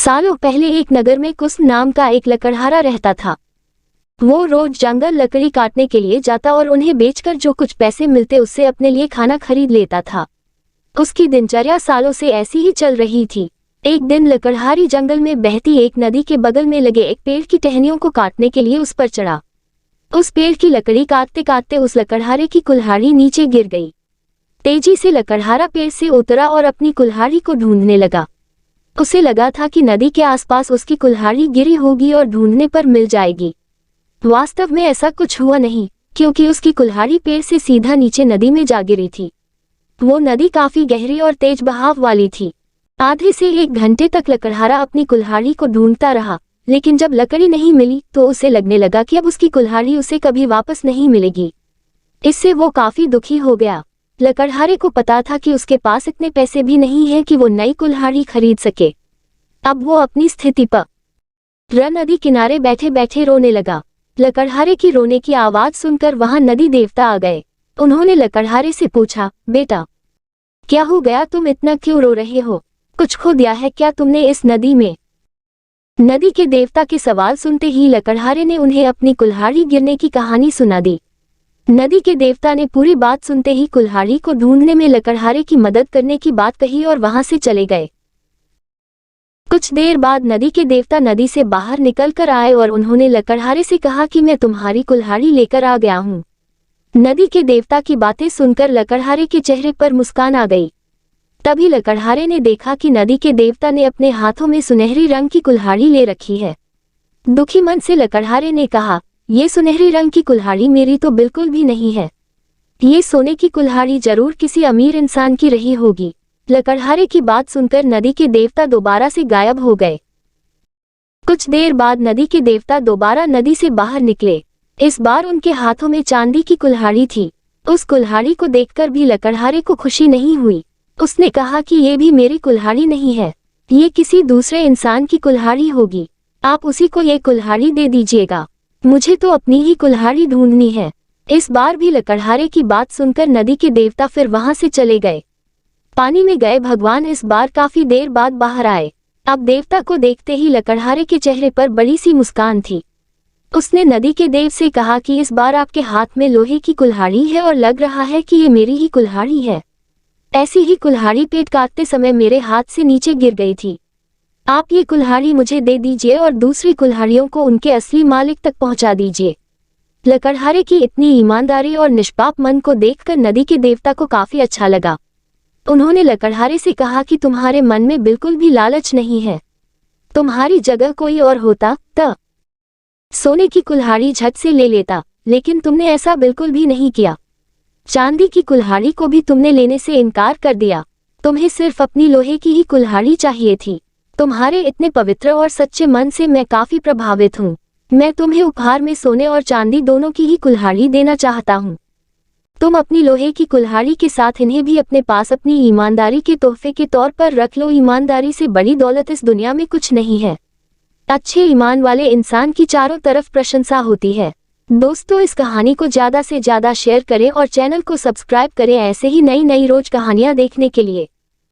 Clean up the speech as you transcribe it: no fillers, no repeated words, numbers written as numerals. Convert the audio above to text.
सालों पहले एक नगर में कुसुम नाम का एक लकड़हारा रहता था। वो रोज जंगल लकड़ी काटने के लिए जाता और उन्हें बेचकर जो कुछ पैसे मिलते उससे अपने लिए खाना खरीद लेता था। उसकी दिनचर्या सालों से ऐसी ही चल रही थी। एक दिन लकड़हारी जंगल में बहती एक नदी के बगल में लगे एक पेड़ की टहनियों को काटने के लिए उस पर चढ़ा। उस पेड़ की लकड़ी काटते काटते उस लकड़हारे की कुल्हाड़ी नीचे गिर गई। तेजी से लकड़हारा पेड़ से उतरा और अपनी कुल्हाड़ी को ढूंढने लगा। उसे लगा था कि नदी के आसपास उसकी कुल्हाड़ी गिरी होगी और ढूंढने पर मिल जाएगी। वास्तव में ऐसा कुछ हुआ नहीं, क्योंकि उसकी कुल्हाड़ी पेड़ से सीधा नीचे नदी में जा गिरी थी। वो नदी काफी गहरी और तेज बहाव वाली थी। आधे से 1 घंटे तक लकड़हारा अपनी कुल्हाड़ी को ढूंढता रहा, लेकिन जब लकड़ी नहीं मिली तो उसे लगने लगा कि अब उसकी कुल्हाड़ी उसे कभी वापस नहीं मिलेगी। इससे वो काफी दुखी हो गया। लकड़हारे को पता था कि उसके पास इतने पैसे भी नहीं हैं कि वो नई कुल्हाड़ी खरीद सके। अब वो अपनी स्थिति पर नदी किनारे बैठे बैठे रोने लगा। लकड़हारे की रोने की आवाज सुनकर वहां नदी देवता आ गए। उन्होंने लकड़हारे से पूछा, बेटा क्या हो गया, तुम इतना क्यों रो रहे हो? कुछ खो दिया है क्या तुमने इस नदी में? नदी के देवता के सवाल सुनते ही लकड़हारे ने उन्हें अपनी कुल्हाड़ी गिरने की कहानी सुना दी। नदी के देवता ने पूरी बात सुनते ही कुल्हाड़ी को ढूंढने में लकड़हारे की मदद करने की बात कही और वहां से चले गए। कुछ देर बाद नदी के देवता नदी से बाहर निकल कर आए और उन्होंने लकड़हारे से कहा कि मैं तुम्हारी कुल्हाड़ी लेकर आ गया हूँ। नदी के देवता की बातें सुनकर लकड़हारे के चेहरे पर मुस्कान आ गई। तभी लकड़हारे ने देखा कि नदी के देवता ने अपने हाथों में सुनहरी रंग की कुल्हाड़ी ले रखी है। दुखी मन से लकड़हारे ने कहा, ये सुनहरी रंग की कुल्हाड़ी मेरी तो बिल्कुल भी नहीं है। ये सोने की कुल्हाड़ी जरूर किसी अमीर इंसान की रही होगी। लकड़हारे की बात सुनकर नदी के देवता दोबारा से गायब हो गए। कुछ देर बाद नदी के देवता दोबारा नदी से बाहर निकले। इस बार उनके हाथों में चांदी की कुल्हाड़ी थी। उस कुल्हाड़ी को देखकर भी लकड़हारे को खुशी नहीं हुई। उसने कहा कि ये भी मेरी कुल्हाड़ी नहीं है, ये किसी दूसरे इंसान की कुल्हाड़ी होगी। आप उसी को ये कुल्हाड़ी दे दीजिएगा, मुझे तो अपनी ही कुल्हाड़ी ढूंढनी है। इस बार भी लकड़हारे की बात सुनकर नदी के देवता फिर वहां से चले गए। पानी में गए भगवान इस बार काफी देर बाद बाहर आए। अब देवता को देखते ही लकड़हारे के चेहरे पर बड़ी सी मुस्कान थी। उसने नदी के देव से कहा कि इस बार आपके हाथ में लोहे की कुल्हाड़ी है और लग रहा है कि ये मेरी ही कुल्हाड़ी है। ऐसी ही कुल्हाड़ी पेट काटते समय मेरे हाथ से नीचे गिर गई थी। आप ये कुल्हाड़ी मुझे दे दीजिए और दूसरी कुल्हाड़ियों को उनके असली मालिक तक पहुंचा दीजिए। लकड़हारे की इतनी ईमानदारी और निष्पाप मन को देखकर नदी के देवता को काफी अच्छा लगा। उन्होंने लकड़हारे से कहा कि तुम्हारे मन में बिल्कुल भी लालच नहीं है। तुम्हारी जगह कोई और होता तो सोने की कुल्हाड़ी झट से ले लेता, लेकिन तुमने ऐसा बिल्कुल भी नहीं किया। चांदी की कुल्हाड़ी को भी तुमने लेने से इनकार कर दिया। तुम्हें सिर्फ अपनी लोहे की ही कुल्हाड़ी चाहिए थी। तुम्हारे इतने पवित्र और सच्चे मन से मैं काफी प्रभावित हूँ। मैं तुम्हें उपहार में सोने और चांदी दोनों की ही कुल्हाड़ी देना चाहता हूँ। तुम अपनी लोहे की कुल्हाड़ी के साथ इन्हें भी अपने पास अपनी ईमानदारी के तोहफे के तौर पर रख लो। ईमानदारी से बड़ी दौलत इस दुनिया में कुछ नहीं है। अच्छे ईमान वाले इंसान की चारों तरफ प्रशंसा होती है। दोस्तों, इस कहानी को ज्यादा से ज्यादा शेयर करें और चैनल को सब्सक्राइब करें ऐसे ही नई रोज कहानियां देखने के लिए।